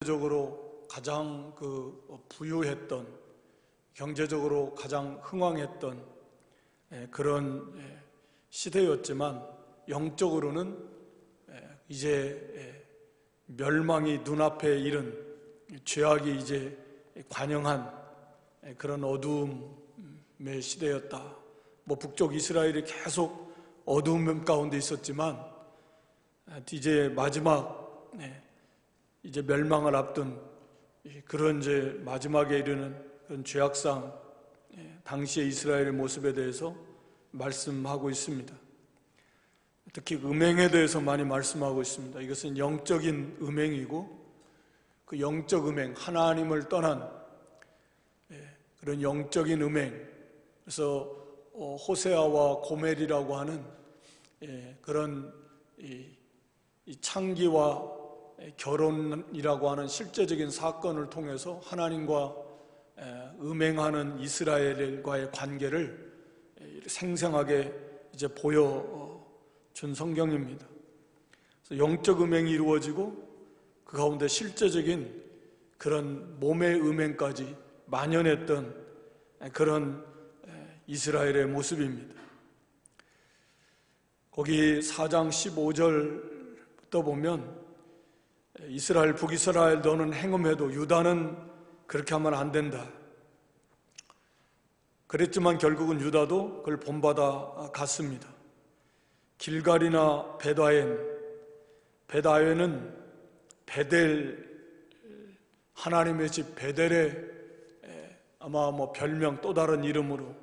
경제적으로 가장 부유했던, 경제적으로 가장 흥왕했던 그런 시대였지만 영적으로는 이제 멸망이 눈앞에 이른, 죄악이 이제 관영한 그런 어두움의 시대였다. 북쪽 이스라엘이 계속 어두움 가운데 있었지만 이제 마지막 이제 멸망을 앞둔 그런 이제 마지막에 이르는 그런 죄악상 당시의 이스라엘의 모습에 대해서 말씀하고 있습니다. 특히 음행에 대해서 많이 말씀하고 있습니다. 이것은 영적인 음행이고 그 영적 음행, 하나님을 떠난 그런 영적인 음행, 그래서 호세아와 고멜이라고 하는 그런 이 창기와 결혼이라고 하는 실제적인 사건을 통해서 하나님과 음행하는 이스라엘과의 관계를 생생하게 이제 보여준 성경입니다. 그래서 영적 음행이 이루어지고 그 가운데 실제적인 그런 몸의 음행까지 만연했던 그런 이스라엘의 모습입니다. 거기 4장 15절부터 보면 이스라엘, 북이스라엘 너는 행음해도 유다는 그렇게 하면 안 된다. 그랬지만 결국은 유다도 그걸 본받아 갔습니다. 길갈이나 베다웬은 베델, 하나님의 집 베델의 아마 별명 또 다른 이름으로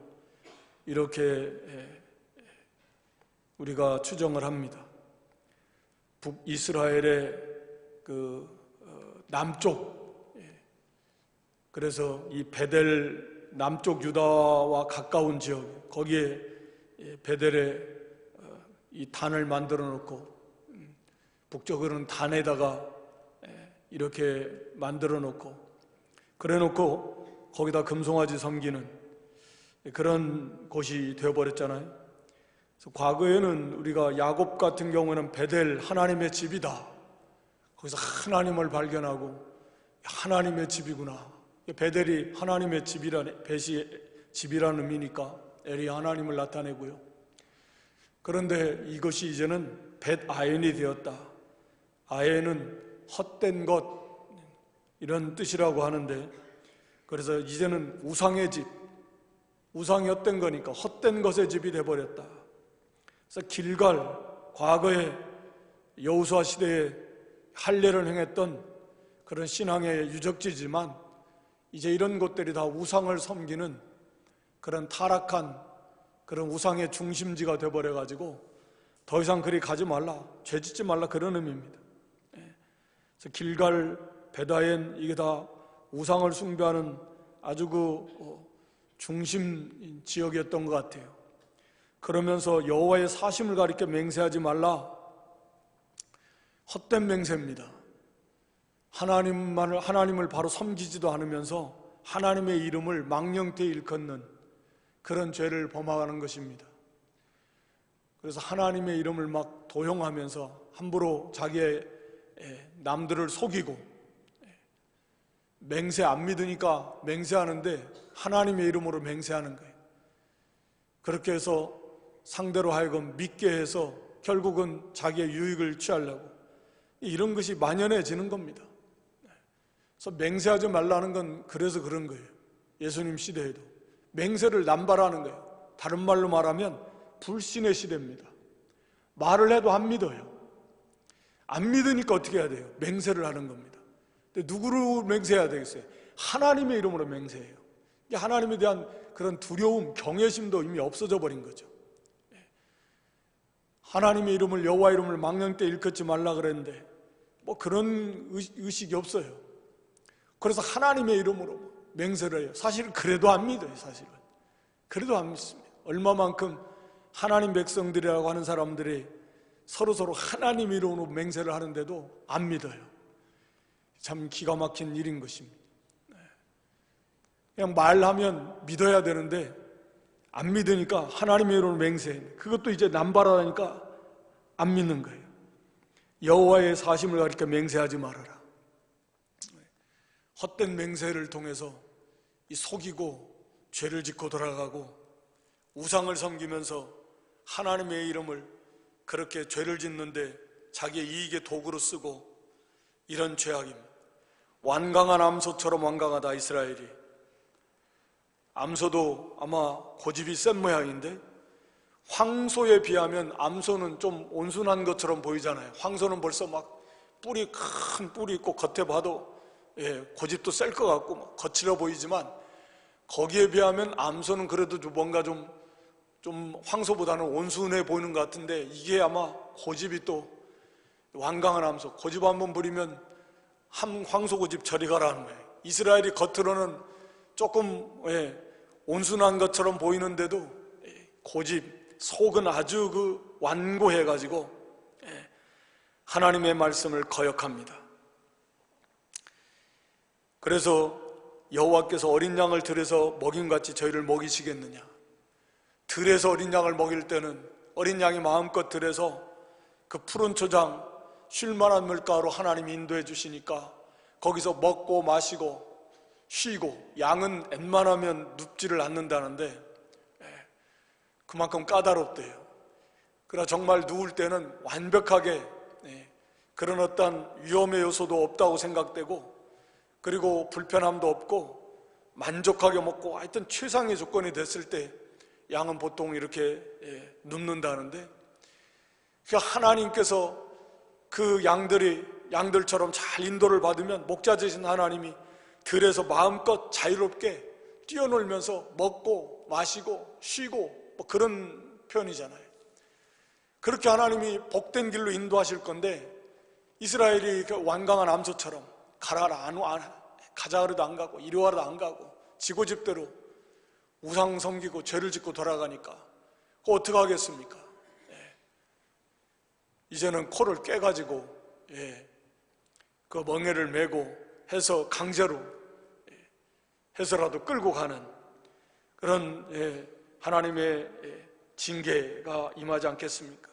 이렇게 우리가 추정을 합니다. 북이스라엘의 남쪽, 그래서 이 베델 남쪽 유다와 가까운 지역, 거기에 베델에 이 단을 만들어 놓고 북쪽으로는 단에다가 이렇게 만들어 놓고 그래 놓고 거기다 금송아지 섬기는 그런 곳이 되어버렸잖아요. 그래서 과거에는 우리가 야곱 같은 경우는 베델 하나님의 집이다, 거기서 하나님을 발견하고 하나님의 집이구나, 베델이 하나님의 집이라는, 벳이 집이라는 의미니까 엘이 하나님을 나타내고요. 그런데 이것이 이제는 벳아엔이 되었다. 아엔은 헛된 것, 이런 뜻이라고 하는데, 그래서 이제는 우상의 집, 우상이 헛된 거니까 헛된 것의 집이 되어버렸다. 그래서 길갈, 과거에 여호수아 시대에 할례를 행했던 그런 신앙의 유적지지만 이제 이런 곳들이 다 우상을 섬기는 그런 타락한 그런 우상의 중심지가 되어버려가지고 더 이상 그리 가지 말라, 죄 짓지 말라, 그런 의미입니다. 그래서 길갈, 베다엔, 이게 다 우상을 숭배하는 아주 중심 지역이었던 것 같아요. 그러면서 여호와의 사심을 가리켜 맹세하지 말라, 헛된 맹세입니다. 하나님을 바로 섬기지도 않으면서 하나님의 이름을 망령되이 일컫는 그런 죄를 범하는 것입니다. 그래서 하나님의 이름을 막 도용하면서 함부로 자기의 남들을 속이고, 맹세 안 믿으니까 맹세하는데 하나님의 이름으로 맹세하는 거예요. 그렇게 해서 상대로 하여금 믿게 해서 결국은 자기의 유익을 취하려고, 이런 것이 만연해지는 겁니다. 그래서 맹세하지 말라는 건 그래서 그런 거예요. 예수님 시대에도 맹세를 남발하는 거예요. 다른 말로 말하면 불신의 시대입니다. 말을 해도 안 믿어요. 안 믿으니까 어떻게 해야 돼요? 맹세를 하는 겁니다. 근데 누구로 맹세해야 되겠어요? 하나님의 이름으로 맹세해요. 하나님에 대한 그런 두려움, 경외심도 이미 없어져 버린 거죠. 하나님의 이름을, 여호와 이름을 망령되이 일컫지 말라 그랬는데 그런 의식이 없어요. 그래서 하나님의 이름으로 맹세를 해요. 사실은 그래도 안 믿어요. 사실은 그래도 안 믿습니다. 얼마만큼 하나님 백성들이라고 하는 사람들이 서로 하나님 이름으로 맹세를 하는데도 안 믿어요. 참 기가 막힌 일인 것입니다. 그냥 말하면 믿어야 되는데 안 믿으니까 하나님의 이름으로 맹세해. 그것도 이제 남발하니까 안 믿는 거예요. 여호와의 사심을 가리켜 맹세하지 말아라. 헛된 맹세를 통해서 이 속이고 죄를 짓고 돌아가고 우상을 섬기면서 하나님의 이름을 그렇게 죄를 짓는데 자기의 이익의 도구로 쓰고 이런 죄악입니다. 완강한 암소처럼 완강하다 이스라엘이. 암소도 아마 고집이 센 모양인데 황소에 비하면 암소는 좀 온순한 것처럼 보이잖아요. 황소는 벌써 막 큰 뿔이 있고 겉에 봐도 고집도 셀 것 같고 막 거칠어 보이지만 거기에 비하면 암소는 그래도 뭔가 좀 황소보다는 온순해 보이는 것 같은데 이게 아마 고집이 또 완강한 암소, 고집 한번 부리면 황소 고집 저리 가라는 거예요. 이스라엘이 겉으로는 조금 온순한 것처럼 보이는데도 고집, 속은 아주 완고해가지고 하나님의 말씀을 거역합니다. 그래서 여호와께서 어린 양을 들여서 먹임같이 저희를 먹이시겠느냐. 들에서 어린 양을 먹일 때는 어린 양이 마음껏 들에서 그 푸른 초장 쉴만한 물가로 하나님이 인도해 주시니까 거기서 먹고 마시고 쉬고, 양은 웬만하면 눕지를 않는다는데 그만큼 까다롭대요. 그러나 정말 누울 때는 완벽하게 그런 어떤 위험의 요소도 없다고 생각되고, 그리고 불편함도 없고 만족하게 먹고 하여튼 최상의 조건이 됐을 때 양은 보통 이렇게 눕는다는데, 그러니까 하나님께서 그 양들처럼 잘 인도를 받으면 목자 되신 하나님이 들에서 마음껏 자유롭게 뛰어놀면서 먹고 마시고 쉬고 뭐 그런 표현이잖아요. 그렇게 하나님이 복된 길로 인도하실 건데 이스라엘이 그 완강한 암소처럼 가라 가자 그래도 안 가고 이리 와도 안 가고 지고집대로 우상 섬기고 죄를 짓고 돌아가니까 그거 어떻게 하겠습니까? 이제는 코를 깨가지고 그 멍에를 메고 해서 강제로 해서라도 끌고 가는 그런 하나님의 징계가 임하지 않겠습니까?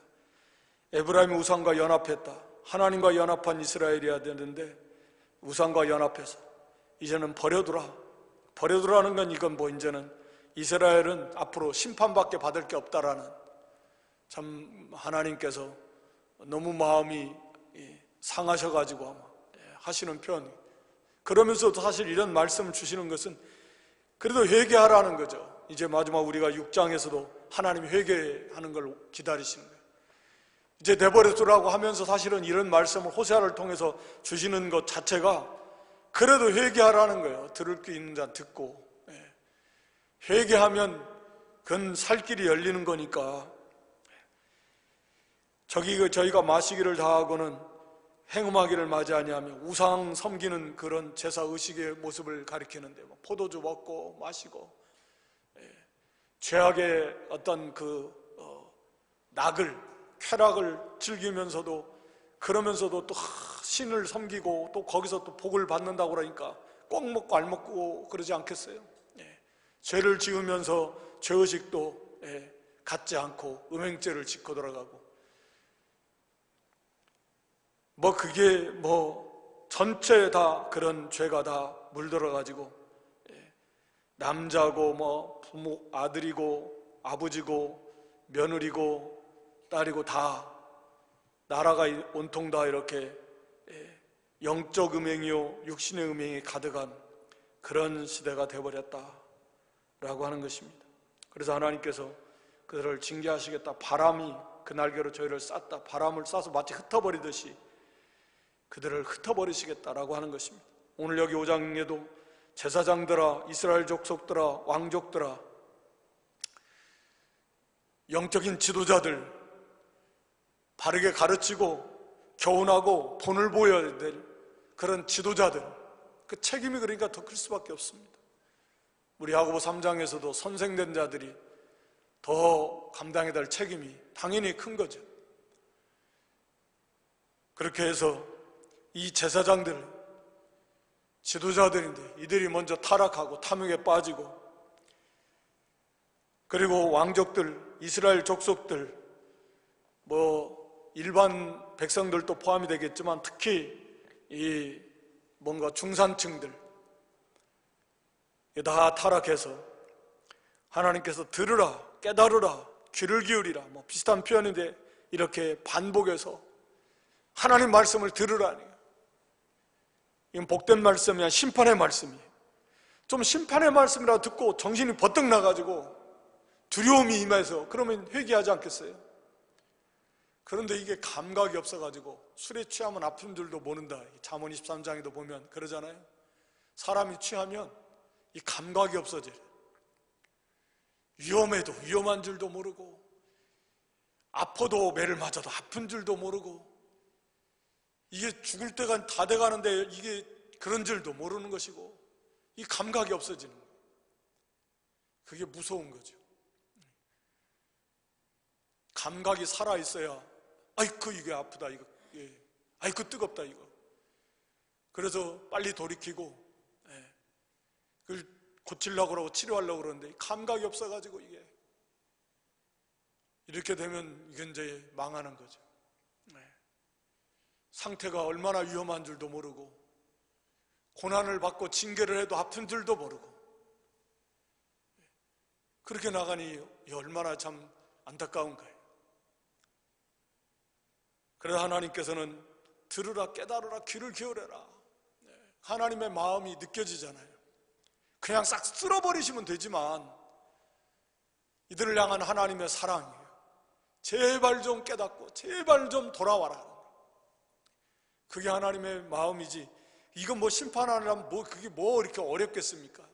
에브라임이 우상과 연합했다. 하나님과 연합한 이스라엘이어야 되는데 우상과 연합해서 이제는 버려두라는 건 이건 뭐 이제는 이스라엘은 앞으로 심판밖에 받을 게 없다라는, 참 하나님께서 너무 마음이 상하셔가지고 아마 하시는 표현. 그러면서도 사실 이런 말씀을 주시는 것은 그래도 회개하라는 거죠. 이제 마지막 우리가 6장에서도 하나님이 회개하는 걸 기다리시는 거예요. 이제 내버려두라고 하면서 사실은 이런 말씀을 호세아를 통해서 주시는 것 자체가 그래도 회개하라는 거예요. 들을 게 있는 자 듣고 회개하면 그건 살 길이 열리는 거니까. 저희가 마시기를 다하고는 행음하기를 맞이 아니하며 우상 섬기는 그런 제사 의식의 모습을 가리키는데 뭐 포도주 먹고 마시고 죄악의 어떤 쾌락을 즐기면서도 그러면서도 또 신을 섬기고 또 거기서 또 복을 받는다고 그러니까 꼭 먹고 안 먹고 그러지 않겠어요? 죄를 지으면서 죄의식도 갖지 않고 음행죄를 짓고 돌아가고 그게 전체 다 그런 죄가 다 물들어가지고 남자고 부모, 아들이고 아버지고 며느리고 딸이고 다 나라가 온통 다 이렇게 영적 음행이요 육신의 음행이 가득한 그런 시대가 되어버렸다라고 하는 것입니다. 그래서 하나님께서 그들을 징계하시겠다. 바람이 그 날개로 저희를 쌌다. 바람을 쏴서 마치 흩어버리듯이 그들을 흩어버리시겠다라고 하는 것입니다. 오늘 여기 5장에도 제사장들아, 이스라엘 족속들아, 왕족들아, 영적인 지도자들, 바르게 가르치고 교훈하고 본을 보여야 될 그런 지도자들, 그 책임이 그러니까 더 클 수밖에 없습니다. 우리 야고보 3장에서도 선생된 자들이 더 감당해야 될 책임이 당연히 큰 거죠. 그렇게 해서 이 제사장들, 지도자들인데 이들이 먼저 타락하고 탐욕에 빠지고, 그리고 왕족들, 이스라엘 족속들, 일반 백성들도 포함이 되겠지만 특히 이 뭔가 중산층들, 다 타락해서 하나님께서 들으라, 깨달으라, 귀를 기울이라, 뭐 비슷한 표현인데 이렇게 반복해서 하나님 말씀을 들으라니. 이건 복된 말씀이야, 심판의 말씀이에요. 좀 심판의 말씀이라도 듣고 정신이 버뜩 나가지고 두려움이 임해서 그러면 회개하지 않겠어요? 그런데 이게 감각이 없어가지고 술에 취하면 아픈 줄도 모른다. 잠언 23장에도 보면 그러잖아요. 사람이 취하면 이 감각이 없어져요. 위험해도 위험한 줄도 모르고, 아파도 매를 맞아도 아픈 줄도 모르고, 이게 죽을 때가 다 돼가는데 이게 그런 줄도 모르는 것이고, 이 감각이 없어지는 거예요. 그게 무서운 거죠. 감각이 살아있어야 아이고 이게 아프다, 이거, 예. 아이고 뜨겁다, 이거. 그래서 빨리 돌이키고, 예. 그걸 고치려고 그러고 치료하려고 그러는데 감각이 없어가지고 이게 이렇게 되면 이건 이제 망하는 거죠. 예. 상태가 얼마나 위험한 줄도 모르고, 고난을 받고 징계를 해도 아픈 줄도 모르고, 그렇게 나가니 얼마나 참 안타까운가요. 그래서 하나님께서는 들으라, 깨달으라, 귀를 기울여라. 하나님의 마음이 느껴지잖아요. 그냥 싹 쓸어버리시면 되지만 이들을 향한 하나님의 사랑이에요. 제발 좀 깨닫고 제발 좀 돌아와라. 그게 하나님의 마음이지, 이건 뭐 심판하려면 그게 뭐 이렇게 어렵겠습니까?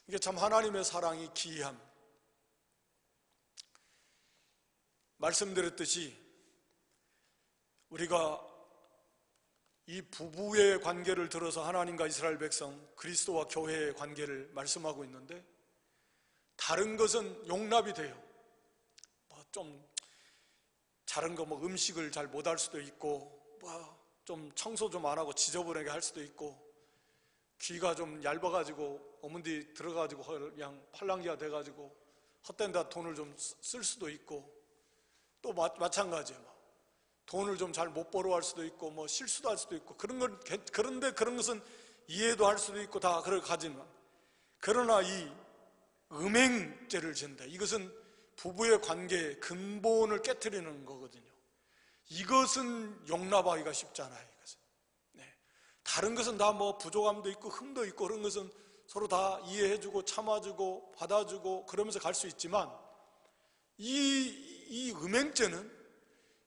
이게 참 하나님의 사랑이 기이함. 말씀드렸듯이 우리가 이 부부의 관계를 들어서 하나님과 이스라엘 백성, 그리스도와 교회의 관계를 말씀하고 있는데, 다른 것은 용납이 돼요. 좀 다른 거 뭐 음식을 잘 못할 수도 있고, 좀 청소 좀 안 하고 지저분하게 할 수도 있고, 귀가 좀 얇아가지고 어문디 들어가지고 그냥 팔랑귀가 돼가지고 헛된 데 돈을 좀 쓸 수도 있고, 또 마찬가지예요. 돈을 좀 잘 못 벌어할 수도 있고, 뭐 실수도 할 수도 있고, 그런데 그런 것은 이해도 할 수도 있고 다 그걸 가지만, 그러나 이 음행죄를 짓는다. 이것은 부부의 관계의 근본을 깨트리는 거거든요. 이것은 용납하기가 쉽잖아요. 이것은. 네. 다른 것은 다 뭐 부족함도 있고 흠도 있고 그런 것은 서로 다 이해해주고 참아주고 받아주고 그러면서 갈 수 있지만, 이 음행죄는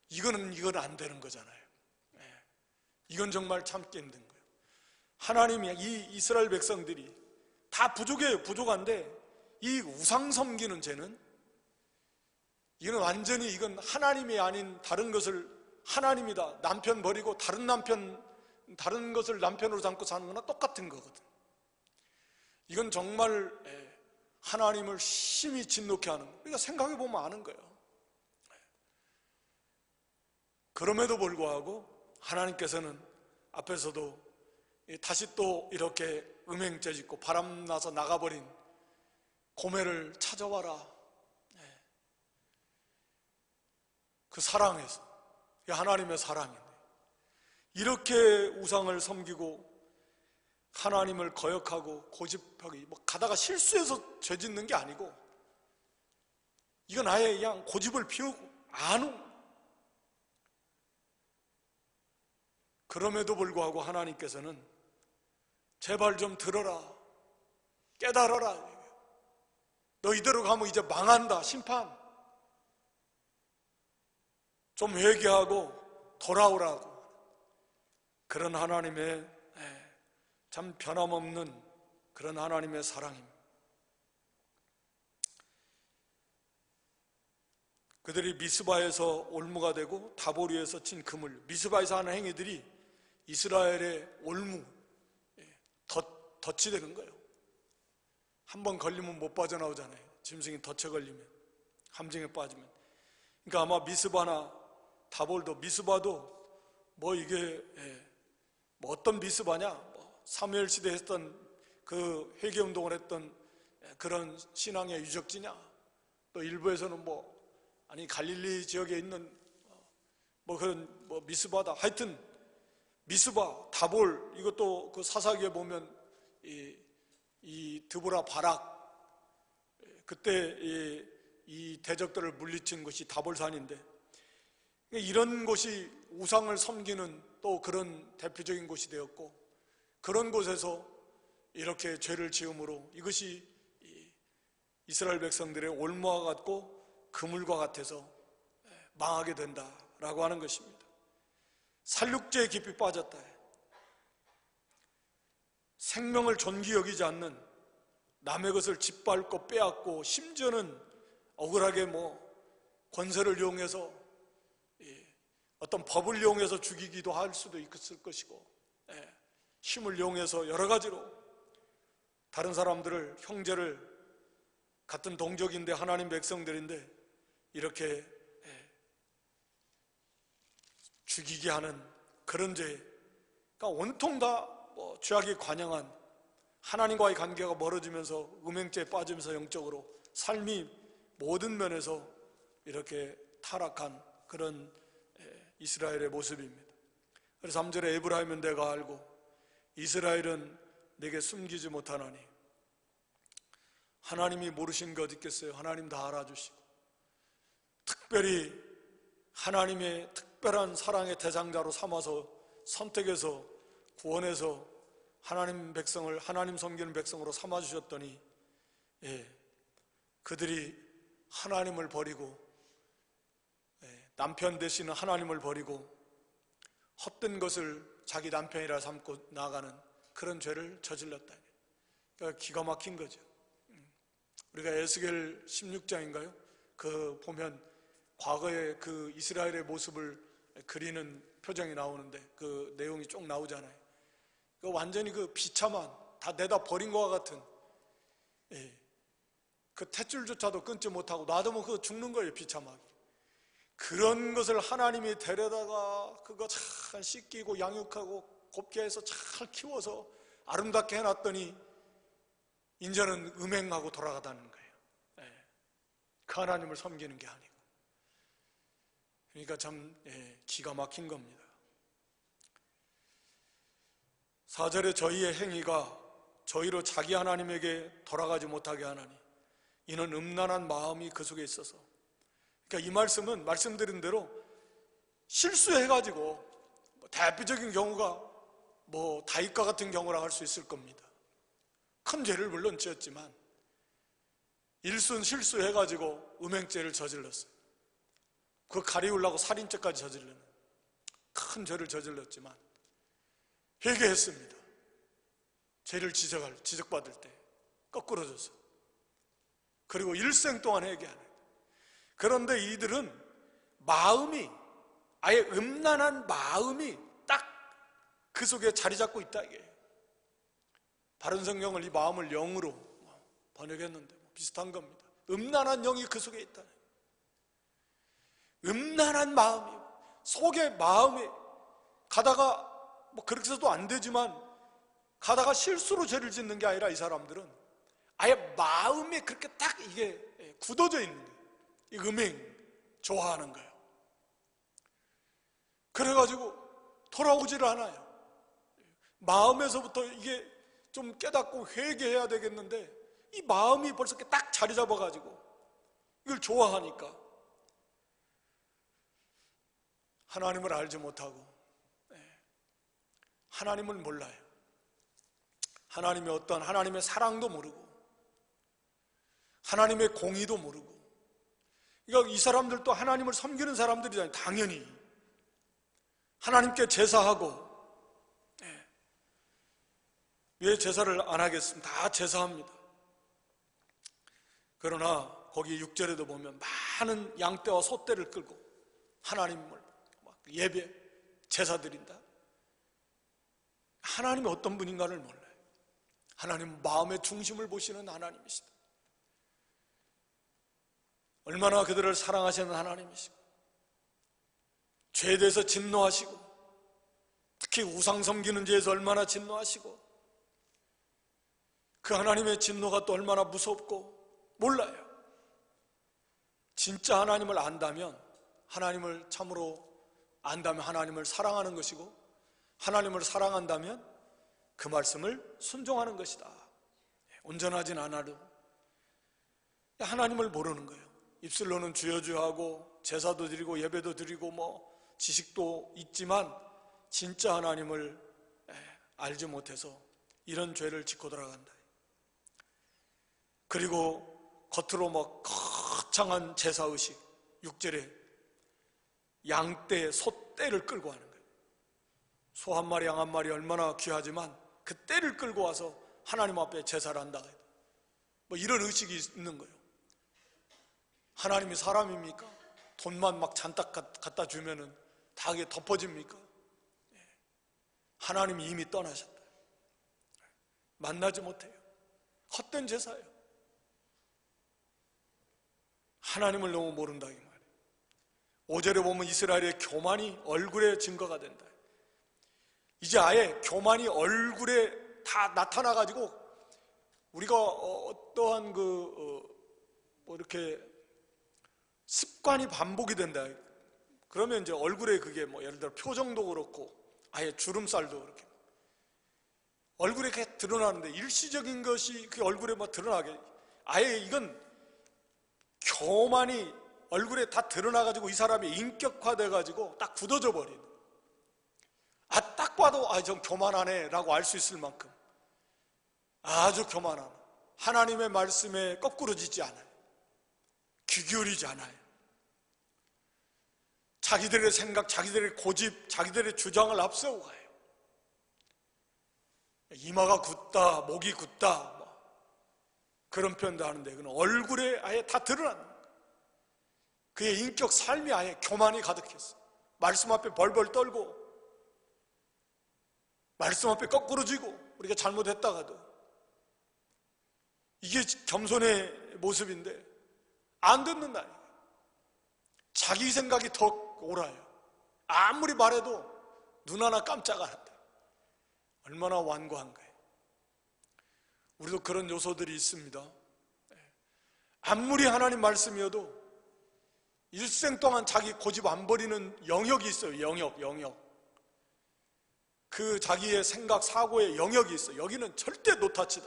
이건 안 되는 거잖아요. 네. 이건 정말 참기 힘든 거예요. 하나님이 이 이스라엘 백성들이 다 부족해요. 부족한데 이 우상 섬기는 죄는, 이건 완전히 이건 하나님이 아닌 다른 것을 하나님이다, 남편 버리고 다른 것을 남편으로 삼고 사는 거나 똑같은 거거든. 이건 정말 하나님을 심히 진노케 하는 거예요. 우리가 생각해 보면 아는 거예요. 그럼에도 불구하고 하나님께서는 앞에서도 다시 또 이렇게 음행죄 짓고 바람나서 나가버린 고멜을 찾아와라. 그 사랑에서, 하나님의 사랑인데, 이렇게 우상을 섬기고 하나님을 거역하고 고집하기, 뭐 가다가 실수해서 죄 짓는 게 아니고, 이건 아예 그냥 고집을 피우고 아는. 그럼에도 불구하고 하나님께서는 제발 좀 들어라, 깨달아라, 너 이대로 가면 이제 망한다, 심판. 좀 회개하고 돌아오라고. 그런 하나님의 참 변함없는 그런 하나님의 사랑입니다. 그들이 미스바에서 올무가 되고 다보리에서 친 그물, 미스바에서 하는 행위들이 이스라엘의 올무, 덫이 되는 거예요. 한번 걸리면 못 빠져나오잖아요. 짐승이 덫에 걸리면, 함정에 빠지면. 그러니까 아마 미스바나 다볼도, 미스바도 뭐 이게 뭐 어떤 미스바냐, 뭐 사무엘 시대에 했던 그 회개운동을 했던 그런 신앙의 유적지냐, 또 일부에서는 뭐 아니 갈릴리 지역에 있는 뭐 그런 뭐 미스바다, 하여튼 미스바, 다볼, 이것도 그 사사기에 보면 이 이 드보라 바락, 그때 이 대적들을 물리친 것이 다볼산인데, 이런 곳이 우상을 섬기는 또 그런 대표적인 곳이 되었고, 그런 곳에서 이렇게 죄를 지음으로 이것이 이스라엘 백성들의 올무와 같고 그물과 같아서 망하게 된다라고 하는 것입니다. 살육죄에 깊이 빠졌다. 생명을 존귀 여기지 않는, 남의 것을 짓밟고 빼앗고, 심지어는 억울하게 권세를 이용해서 어떤 법을 이용해서 죽이기도 할 수도 있을 것이고, 힘을 이용해서 여러 가지로 다른 사람들을, 형제를, 같은 동족인데 하나님 백성들인데 이렇게 죽이게 하는 그런 죄, 그러니까 온통 다 죄악에 관영한, 하나님과의 관계가 멀어지면서 음행죄에 빠지면서 영적으로 삶이 모든 면에서 이렇게 타락한 그런 이스라엘의 모습입니다. 그래서 3절에 에브라임은 내가 알고 이스라엘은 내게 숨기지 못하나니, 하나님이 모르신 것 있겠어요? 하나님 다 알아주시고, 특별히 하나님의 특별한 사랑의 대상자로 삼아서 선택해서 구원해서 하나님 백성을, 하나님 섬기는 백성으로 삼아주셨더니, 그들이 하나님을 버리고, 남편 되시는 하나님을 버리고 헛된 것을 자기 남편이라 삼고 나가는 그런 죄를 저질렀다. 그러니까 기가 막힌 거죠. 우리가 에스겔 16장인가요? 그 보면 과거의 그 이스라엘의 모습을 그리는 표정이 나오는데 그 내용이 쭉 나오잖아요. 그 완전히 그 비참한, 다 내다 버린 것과 같은, 그 탯줄조차도 끊지 못하고 놔두면 그거 죽는 거예요, 비참하게. 그런 것을 하나님이 데려다가 그거 잘 씻기고 양육하고 곱게 해서 잘 키워서 아름답게 해놨더니 이제는 음행하고 돌아가다는 거예요. 그 하나님을 섬기는 게 아니고. 그러니까 참 기가 막힌 겁니다. 4절에 저희의 행위가 저희로 자기 하나님에게 돌아가지 못하게 하나니 이는 음란한 마음이 그 속에 있어서. 그러니까 이 말씀은 말씀드린 대로 실수해가지고 대표적인 경우가 다윗과 같은 경우라 할 수 있을 겁니다. 큰 죄를 물론 지었지만 일순 실수해가지고 음행죄를 저질렀어요. 그 가리우려고 살인죄까지 저지르는 큰 죄를 저질렀지만 회개했습니다. 죄를 지적받을 때 거꾸로 져서, 그리고 일생 동안 회개하는. 그런데 이들은 마음이, 아예 음란한 마음이 딱 그 속에 자리 잡고 있다 이게. 바른 성경을 이 마음을 영으로 번역했는데 비슷한 겁니다. 음란한 영이 그 속에 있다. 음란한 마음이, 속의 마음이 가다가 그렇게 해서도 안 되지만 가다가 실수로 죄를 짓는 게 아니라 이 사람들은 아예 마음에 그렇게 딱 이게 굳어져 있는 거예요. 이 음행 좋아하는 거예요. 그래가지고 돌아오지를 않아요. 마음에서부터 이게 좀 깨닫고 회개해야 되겠는데 이 마음이 벌써 딱 자리 잡아가지고 이걸 좋아하니까 하나님을 알지 못하고 하나님을 몰라요. 하나님의 어떤 하나님의 사랑도 모르고 하나님의 공의도 모르고. 그러니까 이 사람들도 하나님을 섬기는 사람들이잖아요. 당연히 하나님께 제사하고, 왜 제사를 안 하겠습니까? 다 제사합니다. 그러나 거기 6절에도 보면 많은 양떼와 소떼를 끌고 하나님을 막 예배, 제사 드린다. 하나님이 어떤 분인가를 몰라요. 하나님은 마음의 중심을 보시는 하나님이시다. 얼마나 그들을 사랑하시는 하나님이시고, 죄에 대해서 진노하시고, 특히 우상 섬기는 죄에서 얼마나 진노하시고, 그 하나님의 진노가 또 얼마나 무섭고 몰라요. 진짜 하나님을 안다면, 하나님을 참으로 안다면 하나님을 사랑하는 것이고, 하나님을 사랑한다면 그 말씀을 순종하는 것이다. 온전하진 않아도 하나님을 모르는 거예요. 입술로는 주여 주여 하고 제사도 드리고 예배도 드리고 뭐 지식도 있지만 진짜 하나님을 알지 못해서 이런 죄를 짓고 돌아간다. 그리고 겉으로 막 거창한 제사의식, 6절에 양떼, 소떼를 끌고 하는 거예요. 소 한 마리, 양 한 마리 얼마나 귀하지만 그 떼를 끌고 와서 하나님 앞에 제사를 한다. 뭐 이런 의식이 있는 거예요. 하나님이 사람입니까? 돈만 막 잔뜩 갖다 주면은 다 그게 덮어집니까? 하나님이 이미 떠나셨다. 만나지 못해요. 헛된 제사예요. 하나님을 너무 모른다 이 말이에요. 5절에 보면 이스라엘의 교만이 얼굴에 증거가 된다. 이제 아예 교만이 얼굴에 다 나타나가지고 우리가 어떠한 뭐 이렇게 습관이 반복이 된다. 그러면 이제 얼굴에 그게 뭐 예를 들어 표정도 그렇고 아예 주름살도 그렇게 얼굴에 그게 드러나는데 일시적인 것이 그 얼굴에 막 드러나게 아예 이건 교만이 얼굴에 다 드러나가지고 이 사람이 인격화돼가지고 딱 굳어져 버린 딱 봐도 저 교만하네 라고 알 수 있을 만큼 아주 교만한 하나님의 말씀에 거꾸로 짓지 않아요. 귀 기울이지 않아요. 자기들의 생각, 자기들의 고집, 자기들의 주장을 앞세우고 가요. 이마가 굳다, 목이 굳다 뭐 그런 표현도 하는데 그건 얼굴에 아예 다 드러나는 거예요. 그의 인격 삶이 아예 교만이 가득했어요. 말씀 앞에 벌벌 떨고 말씀 앞에 거꾸로 지고 우리가 잘못했다가도 이게 겸손의 모습인데 안 듣는다. 자기 생각이 더 옳아요. 아무리 말해도 눈 하나 깜짝 안 한다. 얼마나 완고한 거예요. 우리도 그런 요소들이 있습니다. 아무리 하나님 말씀이어도 일생 동안 자기 고집 안 버리는 영역이 있어요. 영역. 그 자기의 생각, 사고의 영역이 있어요. 여기는 절대 노타치다.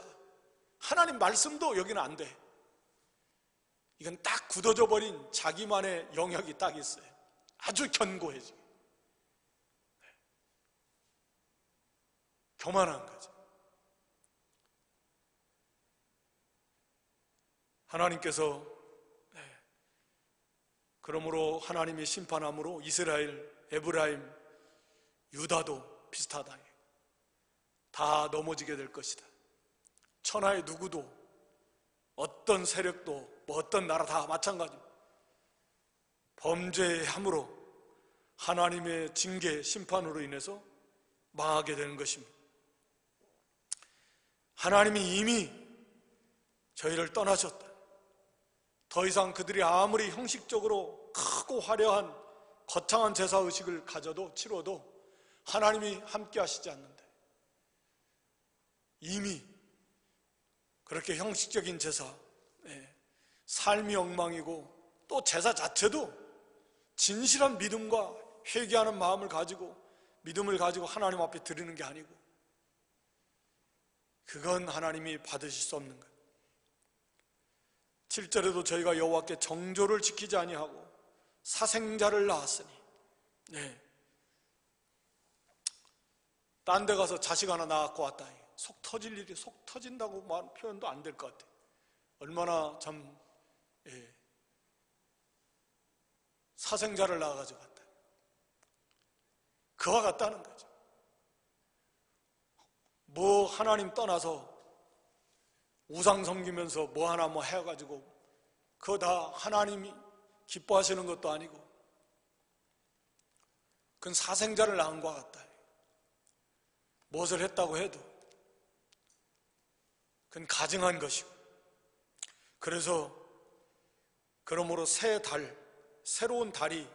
하나님 말씀도 여기는 안 돼. 이건 딱 굳어져 버린 자기만의 영역이 딱 있어요. 아주 견고해지. 교만한 거죠. 하나님께서 그러므로 하나님의 심판함으로 이스라엘, 에브라임, 유다도 비슷하다. 다 넘어지게 될 것이다. 천하의 누구도 어떤 세력도 뭐 어떤 나라 다 마찬가지입니다. 범죄함으로 하나님의 징계, 심판으로 인해서 망하게 되는 것입니다. 하나님이 이미 저희를 떠나셨다. 더 이상 그들이 아무리 형식적으로 크고 화려한 거창한 제사의식을 가져도 치러도 하나님이 함께 하시지 않는다. 이미 그렇게 형식적인 제사, 삶이 엉망이고 또 제사 자체도 진실한 믿음과 회개하는 마음을 가지고 믿음을 가지고 하나님 앞에 드리는 게 아니고 그건 하나님이 받으실 수 없는 거예요. 7절에도 저희가 여호와께 정조를 지키지 아니하고 사생자를 낳았으니 딴 데 가서 자식 하나 낳고 왔다. 속 터질 일이 속 터진다고 말 표현도 안 될 것 같아요. 얼마나 참 사생자를 낳아가지고 갔다. 그와 같다는 거죠. 뭐 하나님 떠나서 우상 섬기면서 뭐 하나 뭐 해가지고 그거 다 하나님이 기뻐하시는 것도 아니고 그건 사생자를 낳은 것 같다. 무엇을 했다고 해도 그건 가증한 것이고 그래서 그러므로 새 달, 새로운 달이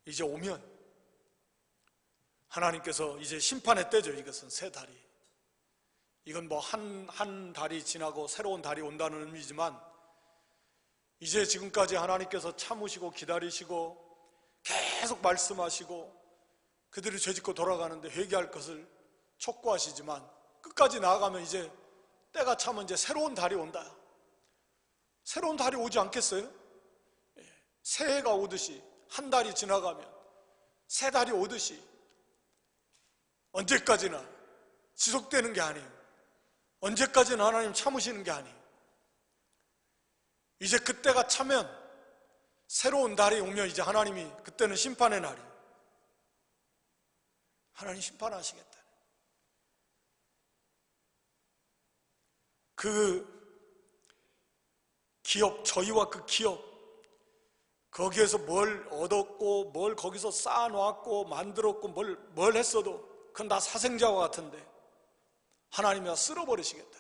이제 오면 하나님께서 이제 심판의 때죠. 이것은 새 달이 이건 뭐 한 달이 지나고 새로운 달이 온다는 의미지만 이제 지금까지 하나님께서 참으시고 기다리시고 계속 말씀하시고 그들이 죄짓고 돌아가는데 회개할 것을 촉구하시지만 끝까지 나아가면 이제 때가 차면 이제 새로운 달이 온다. 새로운 달이 오지 않겠어요? 새해가 오듯이, 한 달이 지나가면 새 달이 오듯이 언제까지나 지속되는 게 아니에요. 언제까지나 하나님 참으시는 게 아니에요. 이제 그때가 차면, 새로운 달이 오면 이제 하나님이, 그때는 심판의 날이에요. 하나님 심판하시겠다. 그 기업, 저희와 그 기업, 거기에서 뭘 얻었고 뭘 거기서 쌓아놓았고 만들었고 뭘 했어도 그건 다 사생자와 같은데 하나님이 다 쓸어버리시겠다.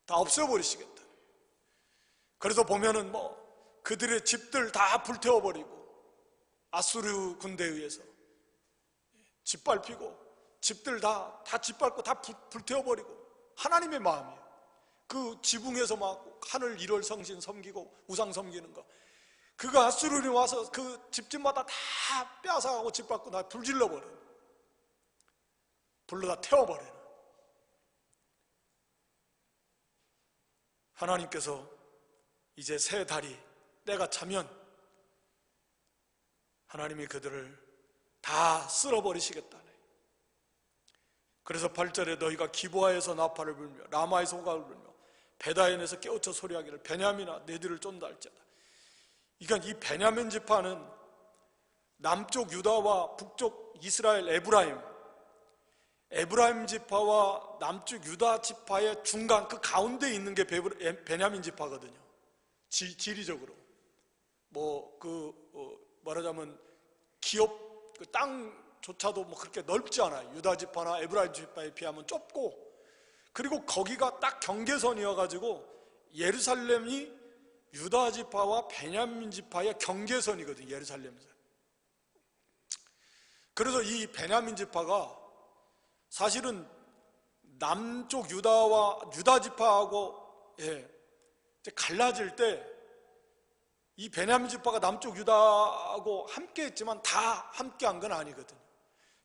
다 없애버리시겠다. 그래서 보면은 그들의 집들 다 불태워버리고, 아수르 군대에 의해서 짓밟히고, 집들 다 짓밟고 다 불태워버리고, 하나님의 마음이에요. 그 지붕에서 막 하늘 일월 성신 섬기고 우상 섬기는 거, 그가 아수르이 와서 그 집집마다 다 빼앗아가고 짓밟고 다 불질러버려요. 불로 다 태워버려요. 하나님께서 이제 새 달이 때가 차면 하나님이 그들을 다 쓸어버리시겠다네. 그래서 8절에 너희가 기브아에서 나팔을 불며 라마에서 호각을 불며 베다엔에서 깨우쳐 소리하기를 베냐민아 너희들을 쫀다 할지어다. 그러니까 이 베냐민 지파는 남쪽 유다와 북쪽 이스라엘 에브라임 지파와 남쪽 유다 지파의 중간, 그 가운데에 있는 게 베냐민 지파거든요. 지리적으로 말하자면 기업, 그 땅조차도 그렇게 넓지 않아요. 유다 지파나 에브라임 지파에 비하면 좁고, 그리고 거기가 딱 경계선이어가지고 예루살렘이 유다 지파와 베냐민 지파의 경계선이거든요. 예루살렘에서. 그래서 이 베냐민 지파가 사실은 남쪽 유다 지파하고 이제 갈라질 때 이 베냐민 지파가 남쪽 유다하고 함께 했지만 다 함께 한 건 아니거든요.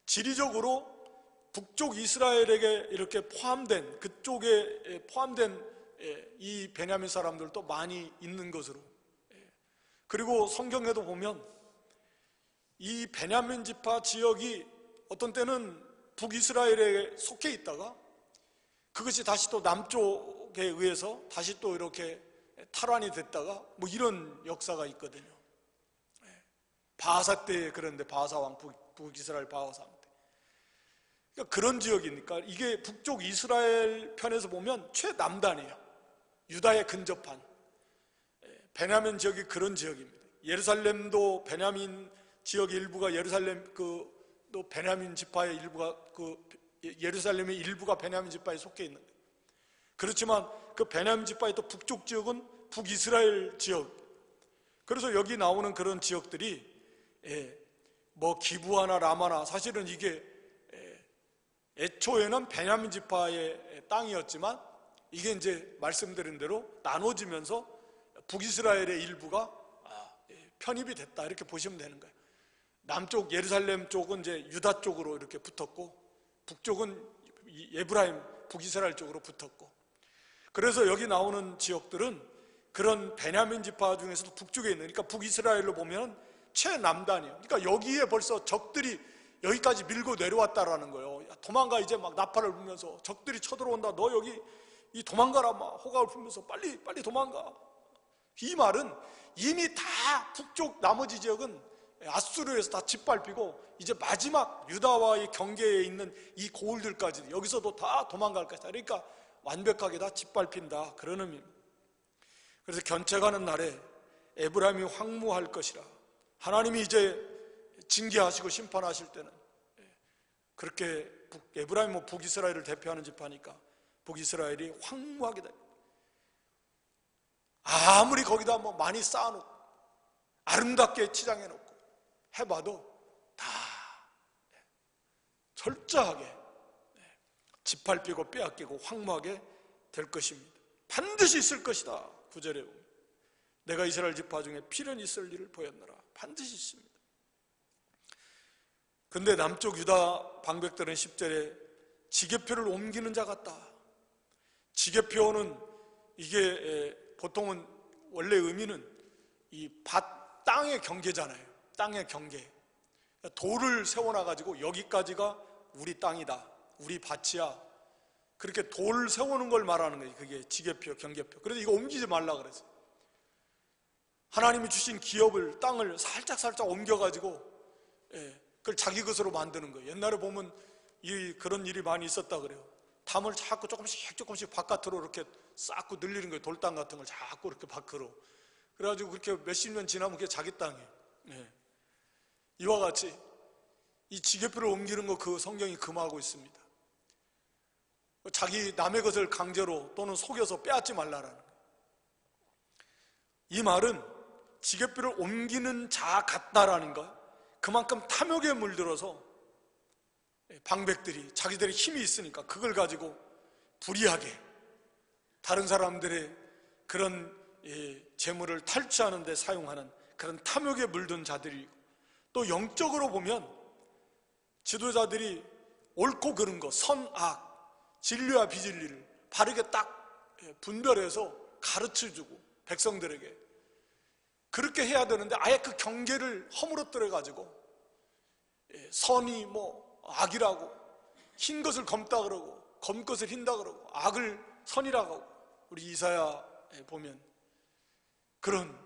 지리적으로 북쪽 이스라엘에게 이렇게 포함된, 그쪽에 포함된 이 베냐민 사람들도 많이 있는 것으로, 그리고 성경에도 보면 이 베냐민 지파 지역이 어떤 때는 북이스라엘에 속해 있다가 그것이 다시 또 남쪽에 의해서 다시 또 이렇게 탈환이 됐다가 이런 역사가 있거든요. 바하사 때, 그런데 바하사 왕, 북이스라엘 바하사 왕 때. 그러니까 그런 지역이니까 이게 북쪽 이스라엘 편에서 보면 최남단이에요. 유다에 근접한 베냐민 지역이 그런 지역입니다. 예루살렘도 베냐민 지역의 일부가 또 베냐민 지파의 일부가 예루살렘의 일부가 베냐민 지파에 속해 있는 거예요. 그렇지만 그 베냐민 지파의 또 북쪽 지역은 북이스라엘 지역. 그래서 여기 나오는 그런 지역들이 기브아나 라마나, 사실은 이게 애초에는 베냐민 지파의 땅이었지만 이게 이제 말씀드린 대로 나눠지면서 북이스라엘의 일부가 편입이 됐다, 이렇게 보시면 되는 거예요. 남쪽 예루살렘 쪽은 이제 유다 쪽으로 이렇게 붙었고, 북쪽은 에브라임, 북이스라엘 쪽으로 붙었고, 그래서 여기 나오는 지역들은 그런 베냐민 지파 중에서도 북쪽에 있는, 그러니까 북이스라엘로 보면 최남단이에요. 그러니까 여기에 벌써 적들이 여기까지 밀고 내려왔다라는 거예요. 야, 도망가, 이제 막 나팔을 불면서 적들이 쳐들어온다, 너 여기 도망가라, 막 호각을 불면서 빨리 도망가. 이 말은 이미 다 북쪽 나머지 지역은 아수르에서 다 짓밟히고 이제 마지막 유다와의 경계에 있는 이 고을들까지 여기서도 다 도망갈 것이다. 그러니까 완벽하게 다 짓밟힌다, 그런 의미입니다. 그래서 견책하는 날에 에브라임이 황무할 것이라. 하나님이 이제 징계하시고 심판하실 때는 그렇게 에브라임은 북이스라엘을 대표하는 지파니까 북이스라엘이 황무하게 됩니다. 아무리 거기다 많이 쌓아놓고 아름답게 치장해놓고 해봐도 다 철저하게 짓밟히고 빼앗기고 황무하게 될 것입니다. 반드시 있을 것이다. 9절에 보면 내가 이스라엘 지파 중에 필연 있을 일을 보였노라. 반드시 있습니다. 근데 남쪽 유다 방백들은 10절에 지게표를 옮기는 자 같다. 지계표는 이게 보통은 원래 의미는 이 땅의 경계잖아요. 땅의 경계. 돌을 세워놔가지고 여기까지가 우리 땅이다, 우리 밭이야, 그렇게 돌 세우는 걸 말하는 거예요. 그게 지계표, 경계표. 그래서 이거 옮기지 말라 그랬어요. 하나님이 주신 기업을, 땅을 살짝 옮겨가지고 그걸 자기 것으로 만드는 거예요. 옛날에 보면 그런 일이 많이 있었다 그래요. 담을 자꾸 조금씩 바깥으로 이렇게 쌓고 늘리는 거예요. 돌땅 같은 걸 자꾸 이렇게 밖으로. 그래가지고 그렇게 몇십 년 지나면 그게 자기 땅이에요. 이와 같이 이 지계표를 옮기는 거 그 성경이 금하고 있습니다. 자기 남의 것을 강제로 또는 속여서 빼앗지 말라라는 거예요. 이 말은 지계표를 옮기는 자 같다라는 것, 그만큼 탐욕에 물들어서 방백들이 자기들의 힘이 있으니까 그걸 가지고 불이하게 다른 사람들의 그런 재물을 탈취하는 데 사용하는 그런 탐욕에 물든 자들이고, 또 영적으로 보면 지도자들이 옳고 그른 거, 선, 악, 진리와 비진리를 바르게 딱 분별해서 가르쳐주고 백성들에게 그렇게 해야 되는데, 아예 그 경계를 허물어뜨려 가지고 선이 악이라고, 흰 것을 검다 그러고 검 것을 흰다 그러고 악을 선이라고 하고, 우리 이사야에 보면 그런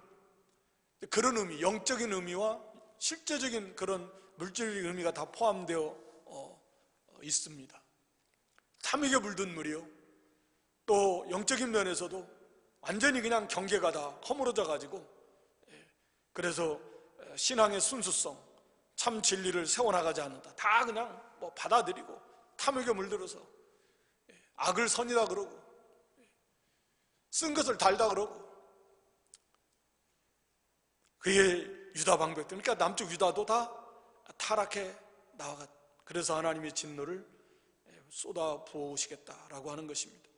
의미, 영적인 의미와 실제적인 그런 물질적인 의미가 다 포함되어 있습니다. 탐욕에 물든 물이요, 또 영적인 면에서도 완전히 그냥 경계가 다 허물어져 가지고, 그래서 신앙의 순수성, 참 진리를 세워나가지 않는다, 다 그냥 받아들이고 탐욕에 물들어서 악을 선이다 그러고 쓴 것을 달다 그러고, 그게 유다 방백들, 그러니까 남쪽 유다도 다 타락해 나아갔. 그래서 하나님의 진노를 쏟아 부으시겠다라고 하는 것입니다.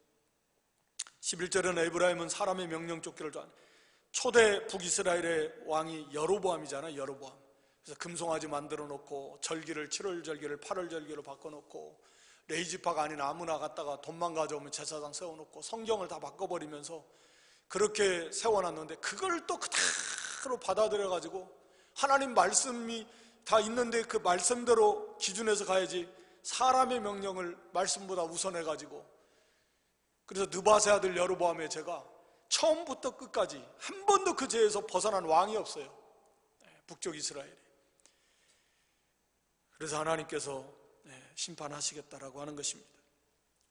11절에는 에브라임은 사람의 명령 쫓기를 좋아하는, 초대 북이스라엘의 왕이 여로보암이잖아요. 여로보암. 그래서 금송아지 만들어 놓고 절기를 7월 절기를 8월 절기로 바꿔놓고, 레이지파가 아닌 아무나 갔다가 돈만 가져오면 제사장 세워놓고 성경을 다 바꿔버리면서 그렇게 세워놨는데, 그걸 또 그대로 받아들여가지고 하나님 말씀이 다 있는데 그 말씀대로 기준에서 가야지, 사람의 명령을 말씀보다 우선해가지고, 그래서 느바세 아들 여로보암의 죄가 처음부터 끝까지 한 번도 그 죄에서 벗어난 왕이 없어요, 북쪽 이스라엘에. 그래서 하나님께서 심판하시겠다라고 하는 것입니다.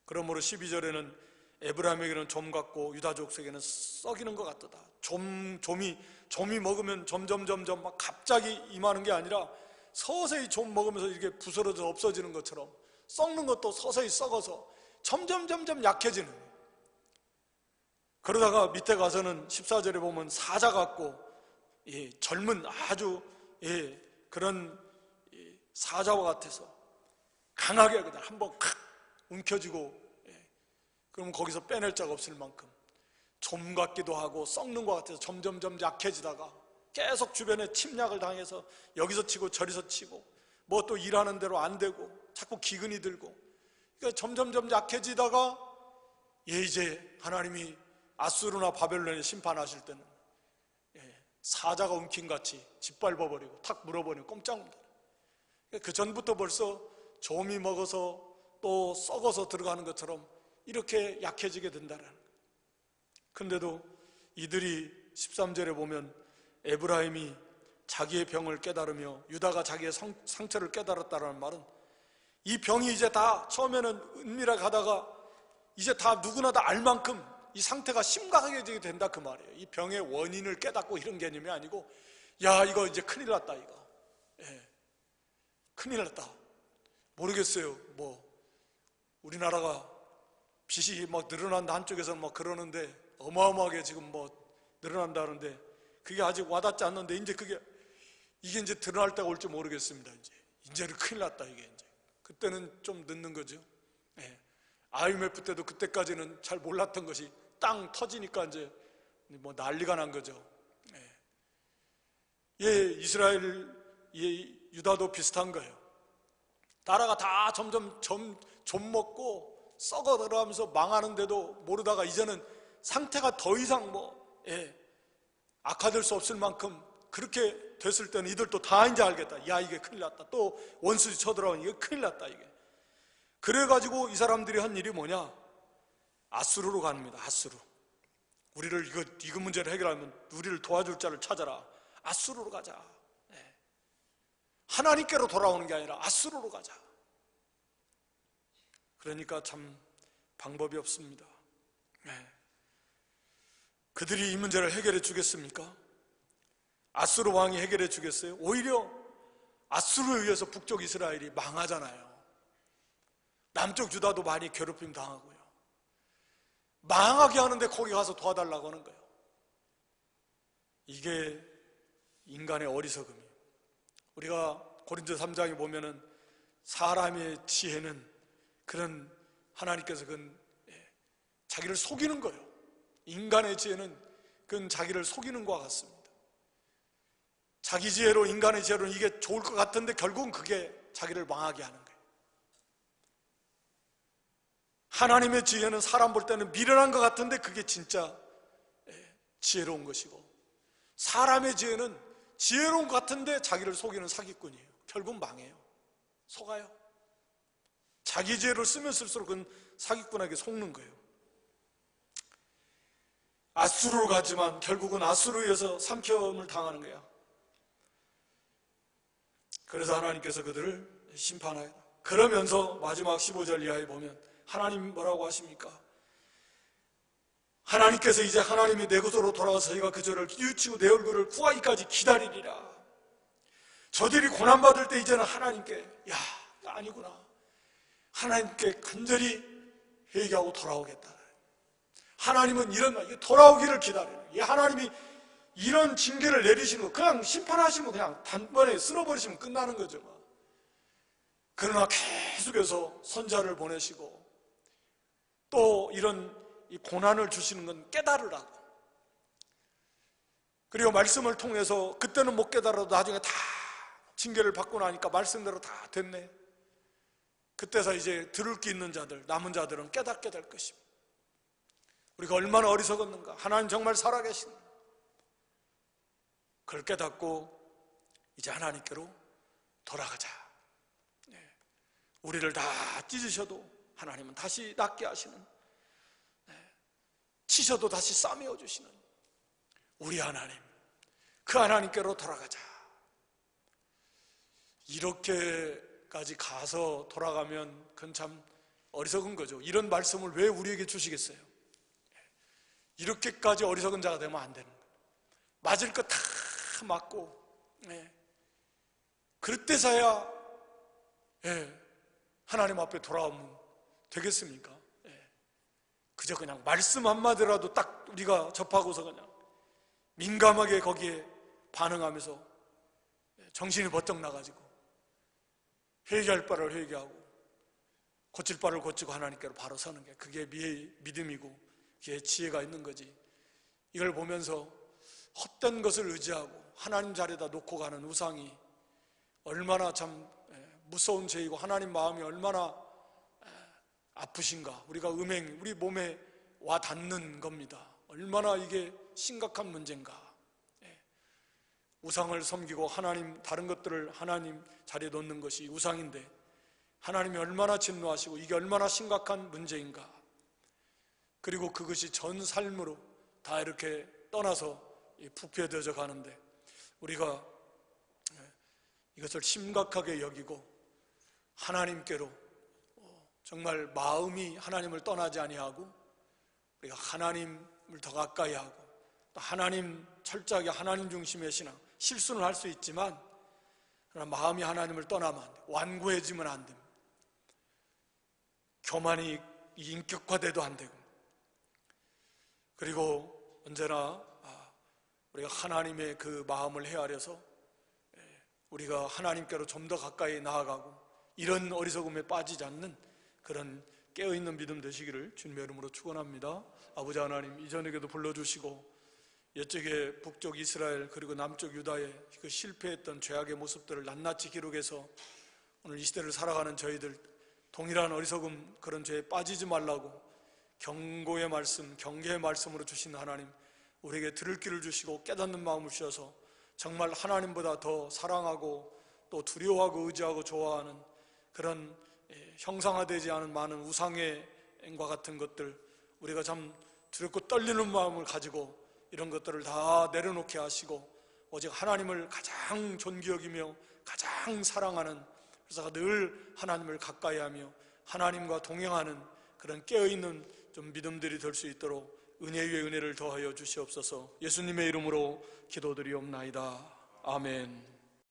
그러므로 12절에는 에브라임에게는 좀 같고 유다 족속에게는 썩이는 것 같도다. 좀이 먹으면 점점 막 갑자기 임하는 게 아니라 서서히 좀 먹으면서 이렇게 부스러져 없어지는 것처럼, 썩는 것도 서서히 썩어서 점점 약해지는 거예요. 그러다가 밑에 가서는 14절에 보면 사자 같고 젊은 아주 그런 사자와 같아서 강하게 그냥 한번 칵 움켜쥐고, 그러면 거기서 빼낼 자가 없을 만큼 좀 같기도 하고 썩는 것 같아서 점점 약해지다가 계속 주변에 침략을 당해서 여기서 치고 저리서 치고, 뭐 또 일하는 대로 안 되고 자꾸 기근이 들고, 그러니까 점점 약해지다가 이제 하나님이 아수르나 바벨론에 심판하실 때는 사자가 움킨같이 짓밟아버리고 탁 물어버리고 꼼짝 못하는, 그 전부터 벌써 좀이 먹어서 또 썩어서 들어가는 것처럼 이렇게 약해지게 된다는 거예요. 근데도 이들이 13절에 보면 에브라임이 자기의 병을 깨달으며 유다가 자기의 상처를 깨달았다는 말은, 이 병이 이제 다 처음에는 은밀하게 가다가 이제 다 누구나 다 알 만큼 이 상태가 심각해지게 된다 그 말이에요. 이 병의 원인을 깨닫고 이런 개념이 아니고, 야 이거 이제 큰일 났다, 이거 큰일 났다. 모르겠어요, 뭐 우리나라가 빚이 막 늘어난다 한쪽에서는 막 그러는데, 어마어마하게 지금 뭐 늘어난다는데 그게 아직 와닿지 않는데, 이제 이게 이제 드러날 때가 올지 모르겠습니다. 이제는 큰일 났다, 이게 이제. 그때는 좀 늦는 거죠. IMF 때도 그때까지는 잘 몰랐던 것이 땅 터지니까 이제 뭐 난리가 난 거죠. 이스라엘, 유다도 비슷한 거예요. 나라가 다 점점 좀 먹고 썩어 들어가면서 망하는데도 모르다가 이제는 상태가 더 이상 악화될 수 없을 만큼 그렇게 됐을 때는 이들도 다 이제 알겠다. 야, 이게 큰일 났다. 또 원수지 쳐들어오니 이게 큰일 났다. 이게. 그래가지고 이 사람들이 한 일이 뭐냐? 아수르로 갑니다. 아수르. 우리를 이거 문제를 해결하면 우리를 도와줄 자를 찾아라. 아수르로 가자. 하나님께로 돌아오는 게 아니라 아수르로 가자. 그러니까 참 방법이 없습니다. 그들이 이 문제를 해결해 주겠습니까? 아수르 왕이 해결해 주겠어요? 오히려 아수르에 의해서 북쪽 이스라엘이 망하잖아요. 남쪽 유다도 많이 괴롭힘 당하고요. 망하게 하는데 거기 가서 도와달라고 하는 거예요. 이게 인간의 어리석음이에요. 우리가 고린도 3장에 보면은 사람의 지혜는 그런 하나님께서 자기를 속이는 거예요. 인간의 지혜는 그건 자기를 속이는 것과 같습니다. 자기 지혜로, 인간의 지혜로는 이게 좋을 것 같은데 결국은 그게 자기를 망하게 하는 거예요. 하나님의 지혜는 사람 볼 때는 미련한 것 같은데 그게 진짜 지혜로운 것이고, 사람의 지혜는 지혜로운 것 같은데 자기를 속이는 사기꾼이에요. 결국 망해요. 속아요. 자기 지혜를 쓰면 쓸수록 그건 사기꾼에게 속는 거예요. 아수르로 가지만 결국은 아수르에서 삼켜움을 당하는 거야. 그래서 하나님께서 그들을 심판하였다. 그러면서 마지막 15절 이하에 보면 하나님 뭐라고 하십니까? 하나님께서 이제 하나님이 내 곳으로 돌아와서 저희가 그들을 뉘우치고 내 얼굴을 구하기까지 기다리리라. 저들이 고난받을 때 이제는 하나님께 아니구나, 하나님께 간절히 회개하고 돌아오겠다. 하나님은 이런 돌아오기를 기다려요. 하나님이 이런 징계를 내리시는 거 그냥 심판하시면 그냥 단번에 쓸어버리시면 끝나는 거죠. 그러나 계속해서 선자를 보내시고 또 이런 이 고난을 주시는 건 깨달으라고. 그리고 말씀을 통해서 그때는 못 깨달아도 나중에 다 징계를 받고 나니까 말씀대로 다 됐네. 그때서 이제 들을 게 있는 자들, 남은 자들은 깨닫게 될 것입니다. 우리가 얼마나 어리석었는가. 하나님 정말 살아계신, 그걸 깨닫고 이제 하나님께로 돌아가자. 우리를 다 찢으셔도 하나님은 다시 낫게 하시는, 치셔도 다시 싸매어 주시는 우리 하나님, 그 하나님께로 돌아가자. 이렇게까지 가서 돌아가면 그건 참 어리석은 거죠. 이런 말씀을 왜 우리에게 주시겠어요? 이렇게까지 어리석은 자가 되면 안 되는 거예요. 맞을 거 다 맞고, 그럴 때서야 하나님 앞에 돌아오면 되겠습니까? 그저 그냥 말씀 한마디라도 딱 우리가 접하고서 그냥 민감하게 거기에 반응하면서 정신이 번쩍 나가지고 회개할 바를 회개하고 고칠 바를 고치고 하나님께로 바로 서는 게 그게 믿음이고 그게 지혜가 있는 거지. 이걸 보면서 헛된 것을 의지하고 하나님 자리에다 놓고 가는 우상이 얼마나 참 무서운 죄이고 하나님 마음이 얼마나 아프신가. 우리가 우리 몸에 와 닿는 겁니다. 얼마나 이게 심각한 문제인가. 우상을 섬기고 다른 것들을 하나님 자리에 놓는 것이 우상인데 하나님이 얼마나 진노하시고 이게 얼마나 심각한 문제인가. 그리고 그것이 전 삶으로 다 이렇게 떠나서 부패되어져 가는데 우리가 이것을 심각하게 여기고 하나님께로 정말 마음이 하나님을 떠나지 아니하고 우리가 하나님을 더 가까이 하고 또 하나님 철저하게 하나님 중심의 신앙, 실수는 할 수 있지만 그러나 마음이 하나님을 떠나면 안 돼. 완고해지면 안 됩니다. 교만이 인격화돼도 안 되고, 그리고 언제나 우리가 하나님의 그 마음을 헤아려서 우리가 하나님께로 좀 더 가까이 나아가고 이런 어리석음에 빠지지 않는 그런 깨어있는 믿음 되시기를 주님의 이름으로 축원합니다. 아버지 하나님, 이 저녁에도 불러주시고 이쪽에 북쪽 이스라엘 그리고 남쪽 유다의 그 실패했던 죄악의 모습들을 낱낱이 기록해서 오늘 이 시대를 살아가는 저희들 동일한 어리석음 그런 죄에 빠지지 말라고 경고의 말씀, 경계의 말씀으로 주신 하나님, 우리에게 들을 귀를 주시고 깨닫는 마음을 주셔서 정말 하나님보다 더 사랑하고 또 두려워하고 의지하고 좋아하는 그런 형상화되지 않은 많은 우상의 과 같은 것들, 우리가 참 두렵고 떨리는 마음을 가지고 이런 것들을 다 내려놓게 하시고 오직 하나님을 가장 존귀 여기며 가장 사랑하는, 그래서 늘 하나님을 가까이 하며 하나님과 동행하는 그런 깨어있는 좀 믿음들이 될 수 있도록 은혜 위에 은혜를 더하여 주시옵소서. 예수님의 이름으로 기도드리옵나이다. 아멘.